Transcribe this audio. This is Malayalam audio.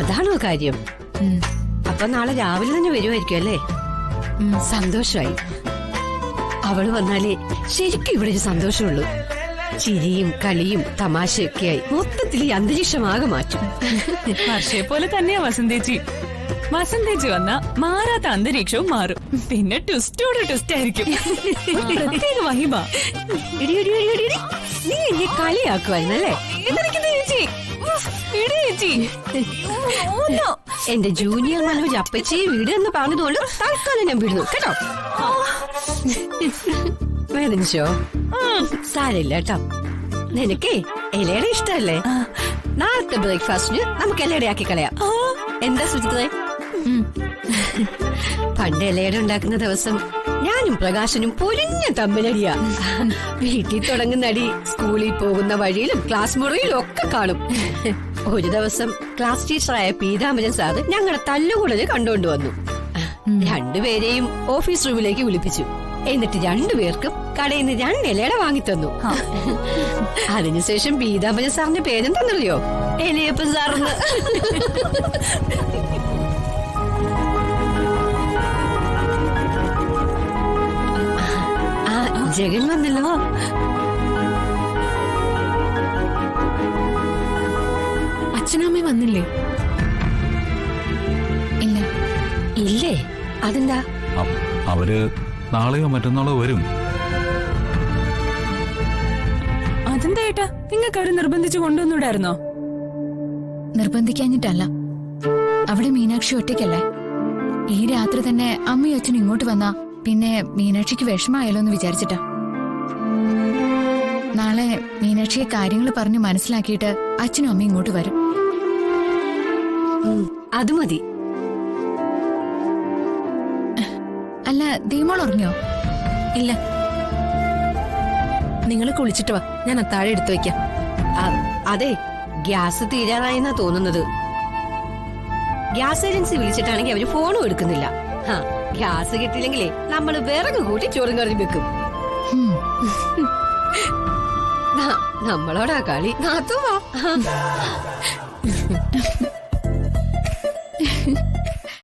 അതാണോ കാര്യം? അപ്പൊ നാളെ രാവിലെ തന്നെ വരുമായിരിക്കും അല്ലേ? സന്തോഷമായി. അവള് വന്നാലേ ശരിക്കും ഇവിടെ ഒരു സന്തോഷമുള്ളൂ. ചിരിയും കളിയും തമാശയൊക്കെയായി മൊത്തത്തിൽ ഈ അന്തരീക്ഷമാകെ മാറ്റും. വർഷയെ പോലെ തന്നെയാ വസന്തേച്ചി. വസന്തേച്ചി വന്ന മാറാത്ത അന്തരീക്ഷവും മാറും. പിന്നെ ട്വിസ്റ്റോട് ട്വിസ്റ്റ് ആയിരിക്കും. പ്രത്യേക മഹിമ. നീ എന്നെ കളിയാക്കുവായിരുന്നല്ലേ? എന്റെ ജൂനിയർ മനോജ് അപ്പച്ചിയെ വീട് എന്ന് പറഞ്ഞതുകൊണ്ട് തൽക്കാലം ഞാൻ വിടുന്നു കേട്ടോ. വേദനിച്ചോ? സാരില്ല കേട്ടോ. നിനക്കേ ഇലയുടെ ഇഷ്ടല്ലേ? നാളത്തെ ബ്രേക്ക്ഫാസ്റ്റിന് നമുക്ക് ഇലയുടെ ആക്കി കളയാം. എന്താ സുചിത്രേ? പണ്ട് ഇലയുടെ ഉണ്ടാക്കുന്ന ദിവസം ഞാനും പ്രകാശനും പൊരിഞ്ഞ തമ്മിലടിയാ. വീട്ടിൽ തുടങ്ങുന്ന അടി സ്കൂളിൽ പോകുന്ന വഴിയിലും ക്ലാസ് മുറിയിലും ഒക്കെ കാണും. ഒരു ദിവസം ക്ലാസ് ടീച്ചറായ പീതാംബരൻ സാറ് ഞങ്ങളുടെ തല്ലുകൂടല് കണ്ടുകൊണ്ട് വന്നു. രണ്ടുപേരെയും ഓഫീസ് റൂമിലേക്ക് വിളിപ്പിച്ചു. എന്നിട്ട് രണ്ടുപേർക്കും കടയിൽ നിന്ന് 2 ഇലയുടെ വാങ്ങിത്തന്നു. അതിനുശേഷം പീതാംബരൻ സാറിന്റെ പേരെന്താന്നറിയോ? എലിയപ്പൻ സാറിന്. ജഗൻ വന്നല്ലോ. അച്ഛനമ്മ വന്നില്ലേ? ഇല്ല. ഇല്ലേ? അതെന്താ? അവര് നാളെയോ മറ്റന്നാളോ വരും. അതെന്താ ഏട്ടാ, നിങ്ങൾക്ക് അവര് നിർബന്ധിച്ചു കൊണ്ടുവന്നൂടായിരുന്നോ? നിർബന്ധിക്കാഞ്ഞിട്ടല്ല. അവിടെ മീനാക്ഷി ഒറ്റയ്ക്കല്ലേ. ഈ രാത്രി തന്നെ അമ്മയും അച്ഛനും ഇങ്ങോട്ട് വന്നാ പിന്നെ മീനാക്ഷിക്ക് വിഷമായാലോ എന്ന് വിചാരിച്ചിട്ടാ. നാളെ മീനാക്ഷിയെ കാര്യങ്ങൾ പറഞ്ഞ് മനസ്സിലാക്കിയിട്ട് അച്ഛനും അമ്മയും ഇങ്ങോട്ട് വരും. അത് മതി. അല്ല, ദീമോൾ ഉറങ്ങിയോ? ഇല്ല. നിങ്ങൾ കുളിച്ചിട്ട് വാ, ഞാൻ അത്താഴം എടുത്തു വെക്കാം. അതെ, ഗ്യാസ് തീരാറായെന്നാ തോന്നുന്നത്. ഗ്യാസ് ഏജൻസി വിളിച്ചിട്ടാണെങ്കിൽ അവര് ഫോണും എടുക്കുന്നില്ല. ഗ്യാസ് കിട്ടിയില്ലെങ്കിലേ നമ്മള് വിറക് കൂട്ടി ചോറും കറി വെക്കും. നമ്മളോടാ കളി. നാത്തുവാ.